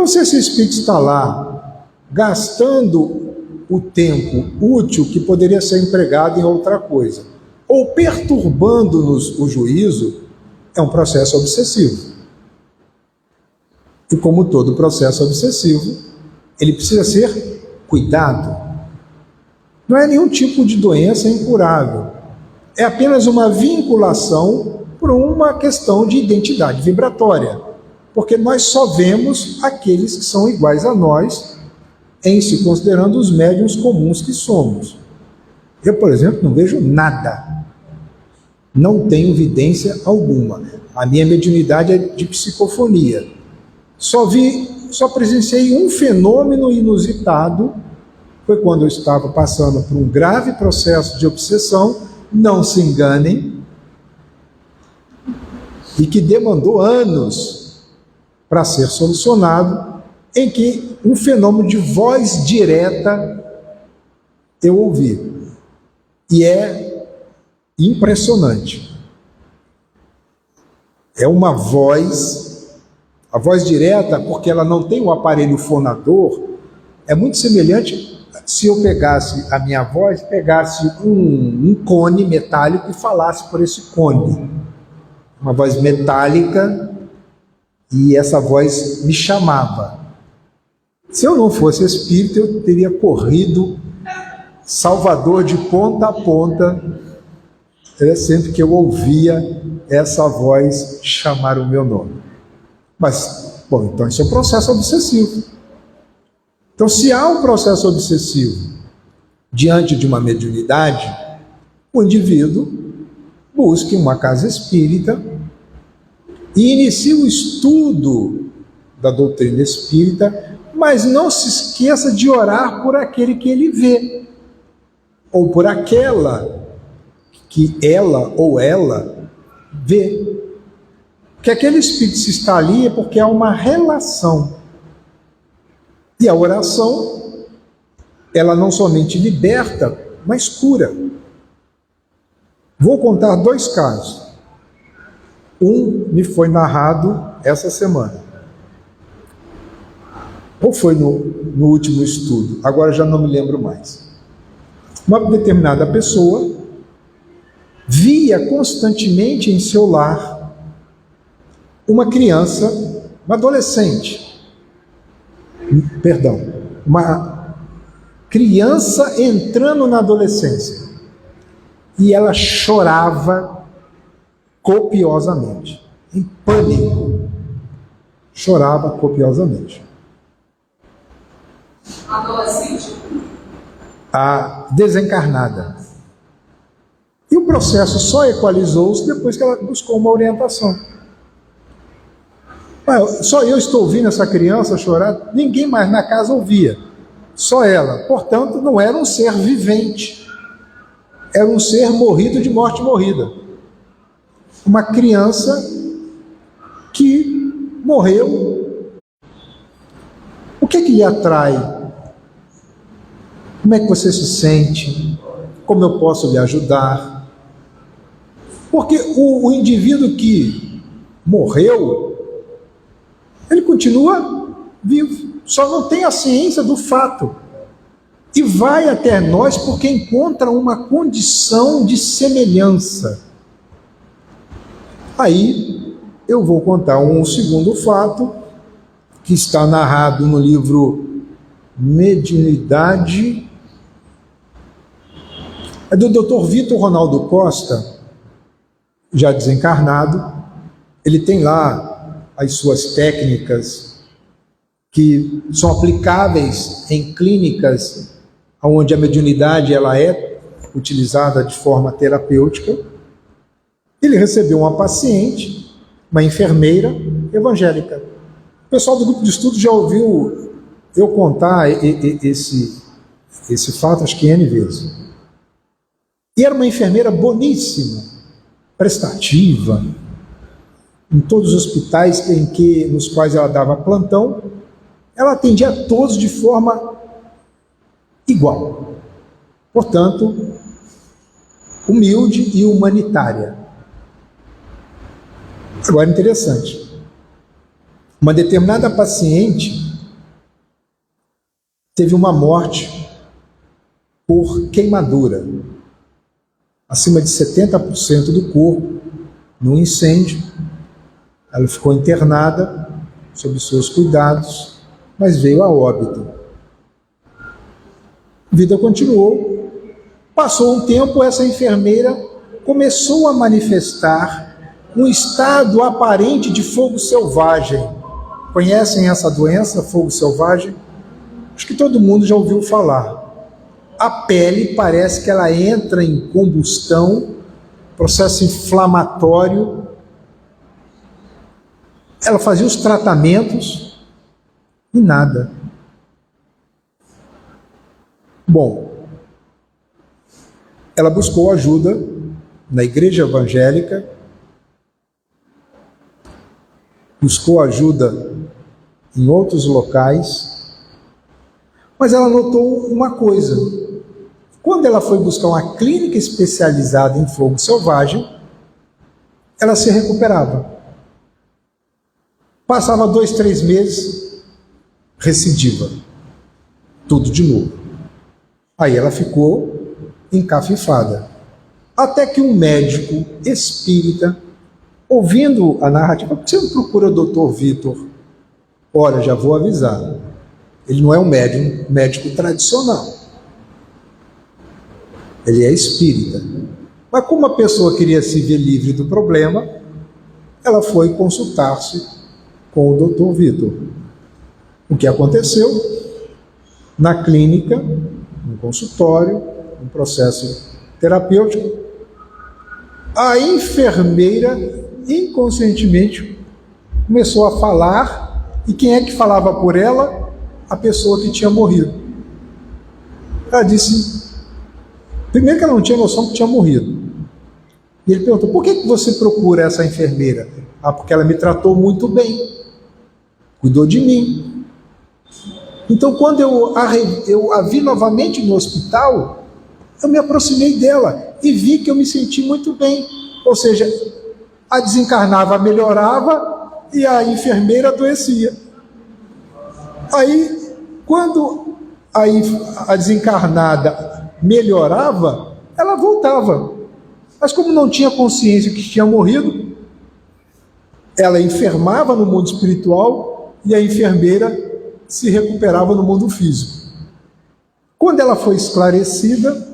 Então, se esse espírito está lá, gastando o tempo útil que poderia ser empregado em outra coisa, ou perturbando-nos o juízo, é um processo obsessivo. E como todo processo obsessivo, ele precisa ser cuidado. Não é nenhum tipo de doença incurável. É apenas uma vinculação por uma questão de identidade vibratória. Porque nós só vemos aqueles que são iguais a nós, em se considerando os médiuns comuns que somos. Eu, por exemplo, não vejo nada. Não tenho evidência alguma. A minha mediunidade é de psicofonia. Só presenciei um fenômeno inusitado, foi quando eu estava passando por um grave processo de obsessão, não se enganem, e que demandou anos para ser solucionado, em que um fenômeno de voz direta eu ouvi. E é impressionante. É uma voz, a voz direta, porque ela não tem o aparelho fonador, é muito semelhante se eu pegasse a minha voz, pegasse um cone metálico e falasse por esse cone. Uma voz metálica, e essa voz me chamava. Se eu não fosse espírito, eu teria corrido Salvador de ponta a ponta, sempre que eu ouvia essa voz chamar o meu nome. Mas, bom, então isso é um processo obsessivo. Então, se há um processo obsessivo diante de uma mediunidade, o indivíduo busque uma casa espírita e inicie o estudo da doutrina espírita, mas não se esqueça de orar por aquele que ele vê, ou por aquela que ela ou ela vê. Porque aquele espírito se está ali é porque há uma relação. E a oração, ela não somente liberta, mas cura. Vou contar 2 casos. Um me foi narrado essa semana. Ou foi no último estudo, agora já não me lembro mais. Uma determinada pessoa via constantemente em seu lar uma criança, uma adolescente, uma criança entrando na adolescência, e ela chorava copiosamente, em pânico, chorava copiosamente. Adolescente? A desencarnada. E o processo só equalizou-se depois que ela buscou uma orientação. Só eu estou ouvindo essa criança chorar, ninguém mais na casa ouvia, só ela. Portanto, não era um ser vivente, era um ser morrido de morte morrida. Uma criança que morreu. O que lhe atrai? Como é que você se sente? Como eu posso lhe ajudar? Porque o indivíduo que morreu, ele continua vivo, só não tem a ciência do fato. E vai até nós porque encontra uma condição de semelhança. Aí eu vou contar um segundo fato, que está narrado no livro Mediunidade. É do Dr. Vitor Ronaldo Costa, já desencarnado. Ele tem lá as suas técnicas que são aplicáveis em clínicas onde a mediunidade ela é utilizada de forma terapêutica. Ele recebeu uma paciente, uma enfermeira evangélica. O pessoal do grupo de estudo já ouviu eu contar esse fato, acho que N vezes. E era uma enfermeira boníssima, prestativa, em todos os hospitais nos quais ela dava plantão, ela atendia a todos de forma igual. Portanto, humilde e humanitária. Agora, interessante. Uma determinada paciente teve uma morte por queimadura. Acima de 70% do corpo, num incêndio. Ela ficou internada, sob seus cuidados, mas veio a óbito. A vida continuou. Passou um tempo, essa enfermeira começou a manifestar um estado aparente de fogo selvagem. Conhecem essa doença, fogo selvagem? Acho que todo mundo já ouviu falar. A pele parece que ela entra em combustão, processo inflamatório. Ela fazia os tratamentos e nada. Bom, ela buscou ajuda na igreja evangélica, buscou ajuda em outros locais, mas ela notou uma coisa. Quando ela foi buscar uma clínica especializada em fogo selvagem, ela se recuperava. Passava 2, 3 meses, recidiva. Tudo de novo. Aí ela ficou encafifada. Até que um médico espírita, ouvindo a narrativa, por que você não procura o Dr. Vitor? Olha, já vou avisar. Ele não é um médico tradicional. Ele é espírita. Mas como a pessoa queria se ver livre do problema, ela foi consultar-se com o Dr. Vitor. O que aconteceu? Na clínica, no consultório, no processo terapêutico, a enfermeira inconscientemente começou a falar, e quem é que falava por ela? A pessoa que tinha morrido. Ela disse, primeiro que ela não tinha noção que tinha morrido. E ele perguntou, por que você procura essa enfermeira? Ah, porque ela me tratou muito bem, cuidou de mim. Então, quando eu a vi novamente no hospital, eu me aproximei dela e vi que eu me senti muito bem. Ou seja, a desencarnava melhorava e a enfermeira adoecia. Aí, quando a desencarnada melhorava, ela voltava. Mas como não tinha consciência que tinha morrido, ela enfermava no mundo espiritual e a enfermeira se recuperava no mundo físico. Quando ela foi esclarecida,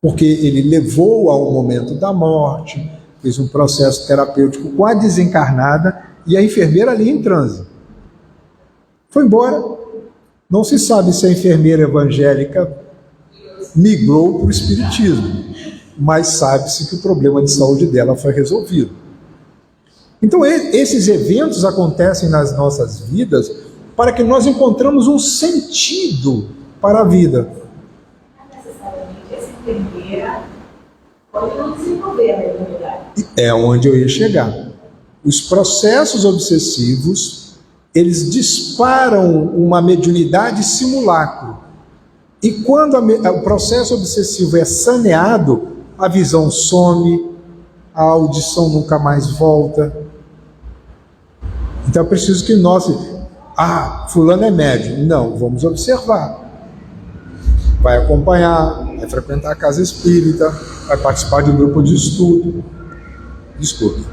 porque ele levou ao momento da morte, fez um processo terapêutico com a desencarnada e a enfermeira ali em transe. Foi embora. Não se sabe se a enfermeira evangélica migrou para o espiritismo, mas sabe-se que o problema de saúde dela foi resolvido. Então, esses eventos acontecem nas nossas vidas para que nós encontramos um sentido para a vida. Necessariamente essa enfermeira pode não desenvolver a mediunidade. É onde eu ia chegar. Os processos obsessivos, eles disparam uma mediunidade simulacro. E quando o processo obsessivo é saneado, a visão some, a audição nunca mais volta. Então é preciso que nós... fulano é médium. Não, vamos observar. Vai acompanhar, vai frequentar a casa espírita, vai participar de um grupo de estudo. Desculpe.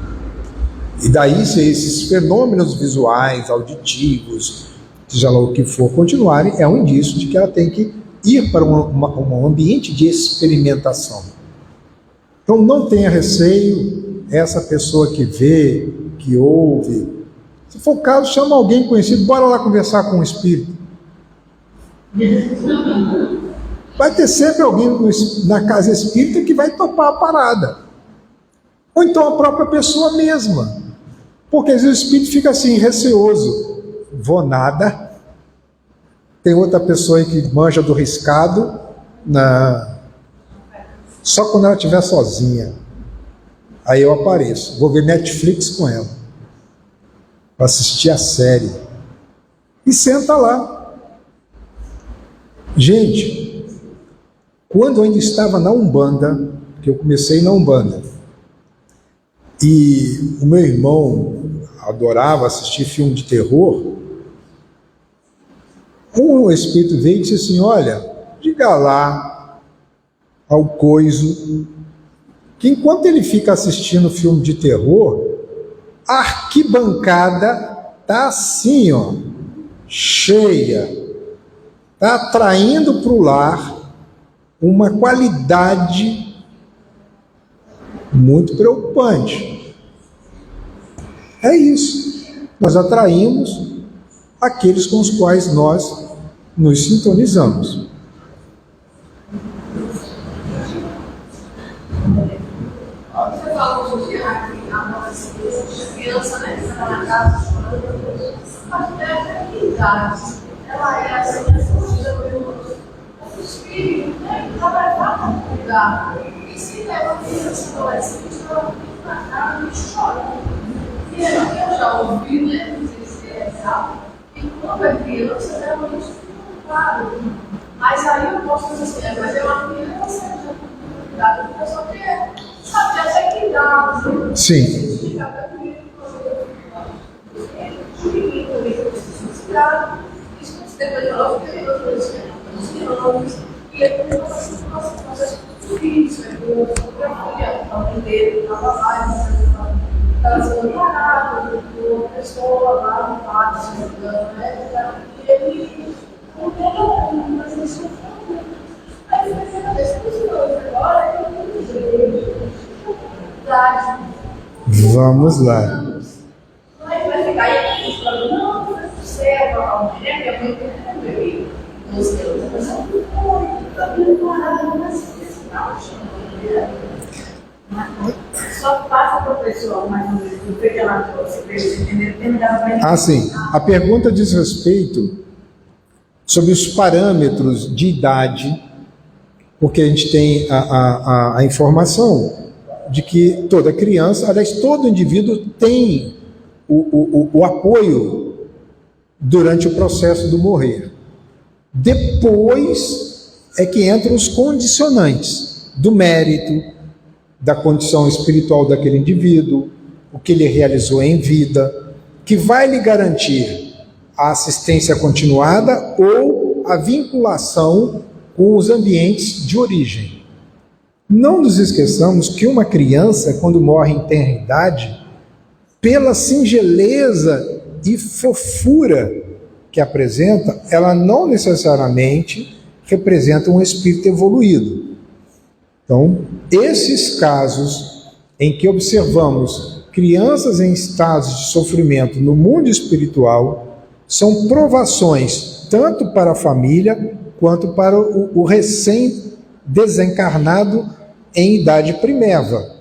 E daí, se esses fenômenos visuais, auditivos, seja lá o que for, continuarem, é um indício de que ela tem que ir para um ambiente de experimentação. Então não tenha receio, essa pessoa que vê, que ouve. Se for o caso, chama alguém conhecido, bora lá conversar com o espírito. Vai ter sempre alguém na casa espírita que vai topar a parada. Ou então a própria pessoa mesma. Porque às vezes o espírito fica assim, receoso. Vou nada. Tem outra pessoa aí que manja do riscado. Só quando ela estiver sozinha. Aí eu apareço. Vou ver Netflix com ela. Para assistir a série. E senta lá. Gente, quando eu ainda estava na Umbanda, que eu comecei na Umbanda, e o meu irmão adorava assistir filme de terror, Um espírito veio e disse assim: olha, diga lá ao coiso que enquanto ele fica assistindo filme de terror, a arquibancada está assim, ó, cheia, está atraindo para o lar uma qualidade muito preocupante. É isso. Nós atraímos aqueles com os quais nós nos sintonizamos. Você falou sobre a criança, né? Que está na casa, a idade, ela é assim, o espírito, né? Ela vai para cuidar. E se leva a criança adolescente, ela fica na casa e chora. E eu já ouvi, né? Que quando é criança, realmente fica claro. Mas aí eu posso dizer assim, mas é uma criança, já cuidado, porque eu só quero saber até que idade. Sim. E é como uma coisa difícil, é como a mãe dele estava lá, estava sendo parado, uma pessoa lá no parque, se não me engano, né? E ele não tem mas ele sofreu. Aí eu pensei na vez que os senhores agora, Vamos lá. vai ficar aí, falando, não, não é possível, a mulher, minha mãe tem que comer. Só passa para a pessoa, mais ou menos, o que ela trouxe, para eles entenderem. Ah, sim. A pergunta diz respeito sobre os parâmetros de idade, porque a gente tem a informação de que toda criança, aliás, todo indivíduo tem o apoio durante o processo do morrer. Depois é que entram os condicionantes do mérito, da condição espiritual daquele indivíduo, o que ele realizou em vida, que vai lhe garantir a assistência continuada ou a vinculação com os ambientes de origem. Não nos esqueçamos que uma criança, quando morre em tenra idade, pela singeleza e fofura que apresenta, ela não necessariamente representa um espírito evoluído. Então, esses casos em que observamos crianças em estados de sofrimento no mundo espiritual são provações tanto para a família quanto para o recém-desencarnado em idade primeva.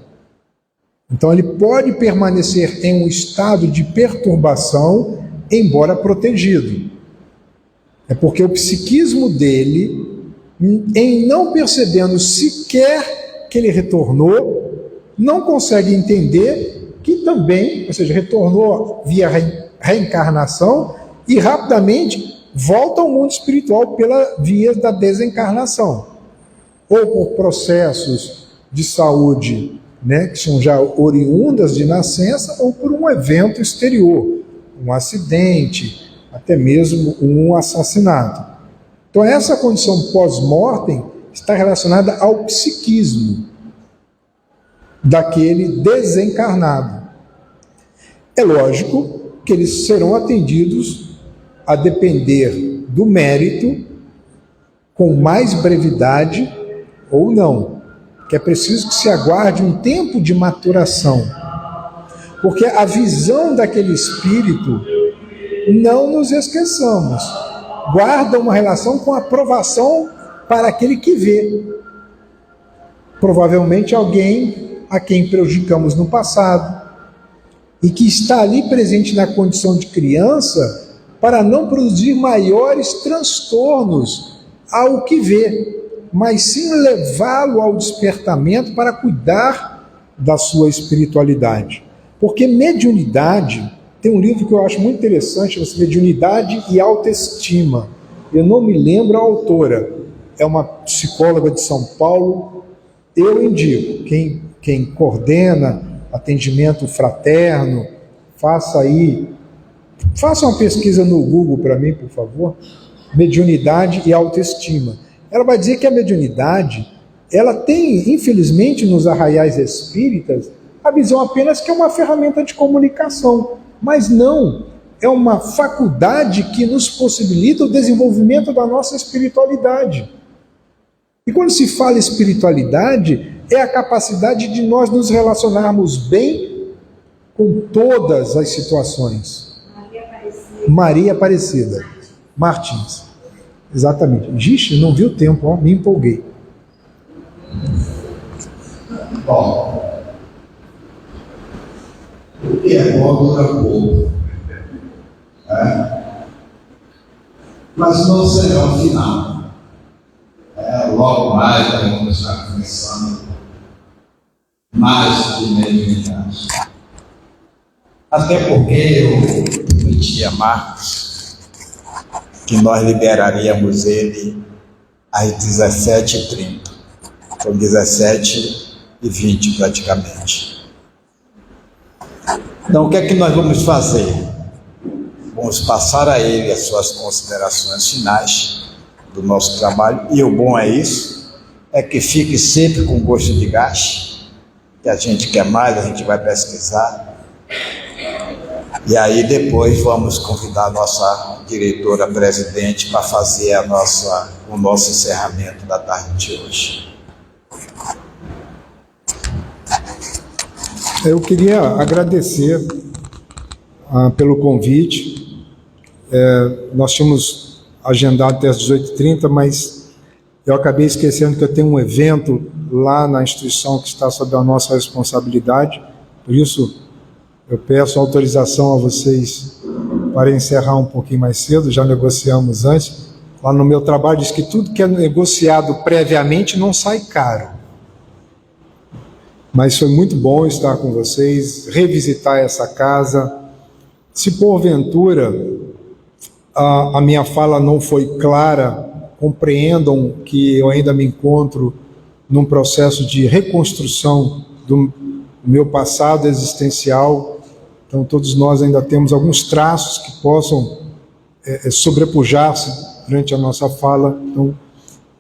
Então, ele pode permanecer em um estado de perturbação, embora protegido. É porque o psiquismo dele, em não percebendo sequer que ele retornou, não consegue entender que também, ou seja, retornou via reencarnação e rapidamente volta ao mundo espiritual pela via da desencarnação, ou por processos de saúde, né, que são já oriundas de nascença, ou por um evento exterior, um acidente, até mesmo um assassinato. Então essa condição pós-mortem está relacionada ao psiquismo daquele desencarnado. É lógico que eles serão atendidos a depender do mérito, com mais brevidade ou não, que é preciso que se aguarde um tempo de maturação, porque a visão daquele espírito, não nos esqueçamos, guarda uma relação com a aprovação para aquele que vê. Provavelmente alguém a quem prejudicamos no passado e que está ali presente na condição de criança para não produzir maiores transtornos ao que vê, mas sim levá-lo ao despertamento para cuidar da sua espiritualidade. Porque mediunidade, tem um livro que eu acho muito interessante, Mediunidade e Autoestima. Eu não me lembro a autora, é uma psicóloga de São Paulo. Eu indico, quem coordena atendimento fraterno, faça uma pesquisa no Google para mim, por favor, mediunidade e autoestima. Ela vai dizer que a mediunidade, ela tem, infelizmente, nos arraiais espíritas, a visão apenas que é uma ferramenta de comunicação, mas não, é uma faculdade que nos possibilita o desenvolvimento da nossa espiritualidade. E quando se fala espiritualidade, é a capacidade de nós nos relacionarmos bem com todas as situações. Maria Aparecida Martins. Exatamente. Gixe, não vi o tempo, ó, me empolguei. Bom, o que é bom dura pouco. Mas não será o final. Logo mais vamos estar começando mais de mediunidade. Até porque eu prometi a Marcos que nós liberaríamos ele às 17h30. São 17h20 praticamente. Então o que é que nós vamos fazer? Vamos passar a ele as suas considerações finais do nosso trabalho, e o bom é isso, é que fique sempre com gosto de gás, que a gente quer mais, a gente vai pesquisar, e aí depois vamos convidar a nossa diretora-presidente para fazer o nosso encerramento da tarde de hoje. Eu queria agradecer pelo convite. Nós tínhamos agendado até às 18h30, mas eu acabei esquecendo que eu tenho um evento lá na instituição que está sob a nossa responsabilidade. Por isso, eu peço autorização a vocês para encerrar um pouquinho mais cedo, já negociamos antes. Lá no meu trabalho diz que tudo que é negociado previamente não sai caro. Mas foi muito bom estar com vocês, revisitar essa casa. Se porventura a minha fala não foi clara, compreendam que eu ainda me encontro num processo de reconstrução do meu passado existencial. Então todos nós ainda temos alguns traços que possam sobrepujar-se durante a nossa fala. Então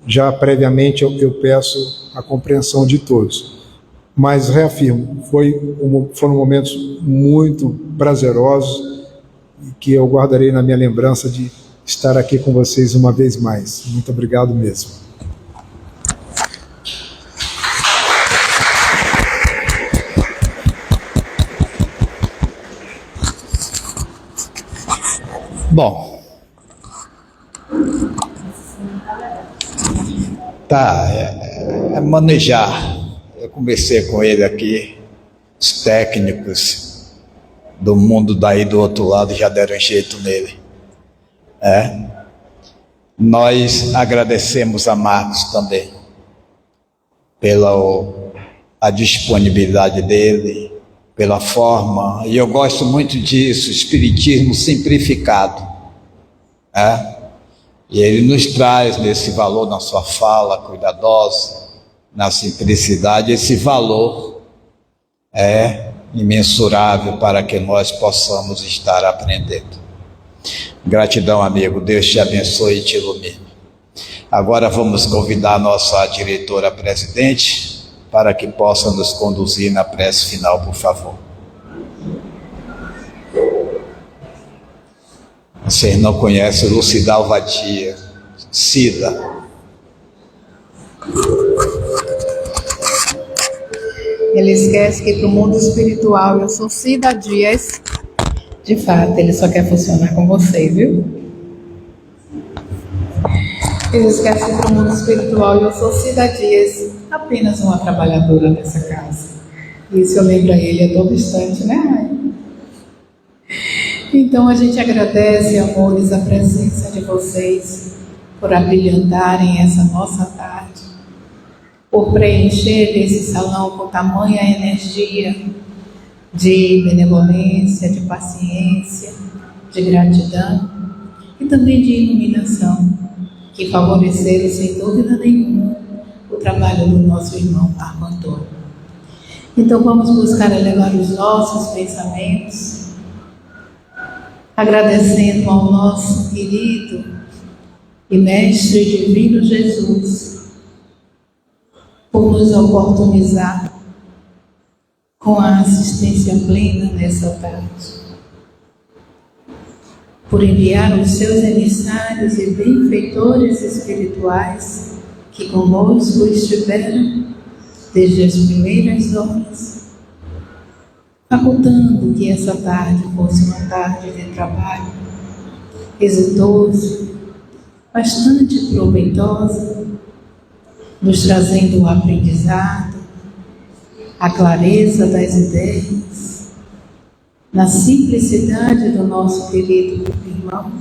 já previamente eu peço a compreensão de todos. Mas reafirmo, foram momentos muito prazerosos e que eu guardarei na minha lembrança de estar aqui com vocês uma vez mais. Muito obrigado mesmo. Bom, é manejar. Eu conversei com ele aqui, os técnicos do mundo daí do outro lado já deram jeito nele. Nós agradecemos a Marcos também pela a disponibilidade dele, pela forma, e eu gosto muito disso, espiritismo simplificado. E ele nos traz nesse valor na sua fala cuidadosa, na simplicidade, esse valor é imensurável para que nós possamos estar aprendendo. Gratidão, amigo. Deus te abençoe e te ilumine. Agora vamos convidar a nossa diretora-presidente para que possa nos conduzir na prece final, por favor. Vocês não conhecem Lucidal Vadia, Cida. Ele esquece que para o mundo espiritual eu sou Cida Dias. De fato, ele só quer funcionar com você, viu? Ele esquece que para o mundo espiritual eu sou Cida Dias, apenas uma trabalhadora dessa casa. Isso eu lembro a ele a todo instante, né, mãe? Então a gente agradece, amores, a presença de vocês por abrilhantarem essa nossa tarde, por preencher esse salão com tamanha energia de benevolência, de paciência, de gratidão e também de iluminação, que favoreceram sem dúvida nenhuma o trabalho do nosso irmão Marco Antônio. Então vamos buscar elevar os nossos pensamentos, agradecendo ao nosso querido e Mestre Divino Jesus, por nos oportunizar com a assistência plena nessa tarde, por enviar os seus emissários e benfeitores espirituais que conosco estiveram desde as primeiras horas, facultando que essa tarde fosse uma tarde de trabalho exitoso, bastante proveitosa, nos trazendo o aprendizado, a clareza das ideias, na simplicidade do nosso querido irmão,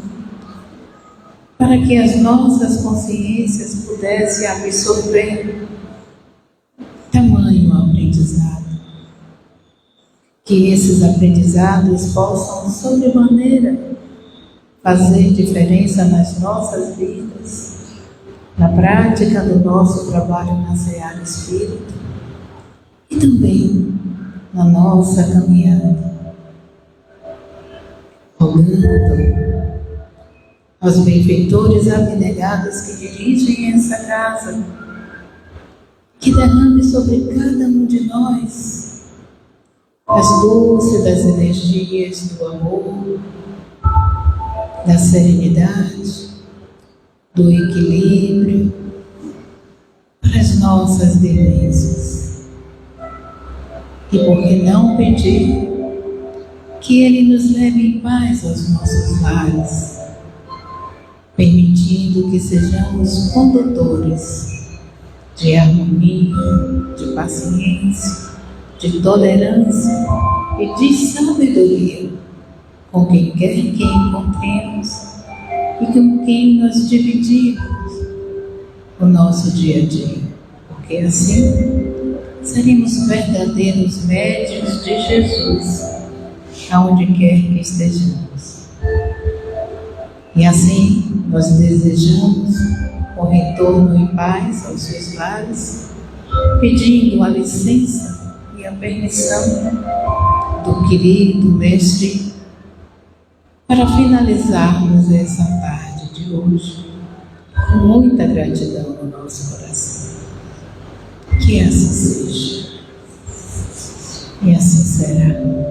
para que as nossas consciências pudessem absorver tamanho aprendizado. Que esses aprendizados possam, sobremaneira, fazer diferença nas nossas vidas, na prática do nosso trabalho na seara espírita e também na nossa caminhada. Rogando aos benfeitores abnegados que dirigem essa casa, que derrame sobre cada um de nós as luzes das energias do amor, da serenidade, do equilíbrio para as nossas vivências. E por que não pedir que Ele nos leve em paz aos nossos lares, permitindo que sejamos condutores de harmonia, de paciência, de tolerância e de sabedoria com quem quer que encontremos e com quem nos dividirmos o nosso dia a dia, porque assim seremos verdadeiros médiuns de Jesus, aonde quer que estejamos. E assim nós desejamos o retorno em paz aos seus lares, pedindo a licença e a permissão do querido Mestre para finalizarmos essa tarde de hoje com muita gratidão no nosso coração. Que assim seja. E assim será.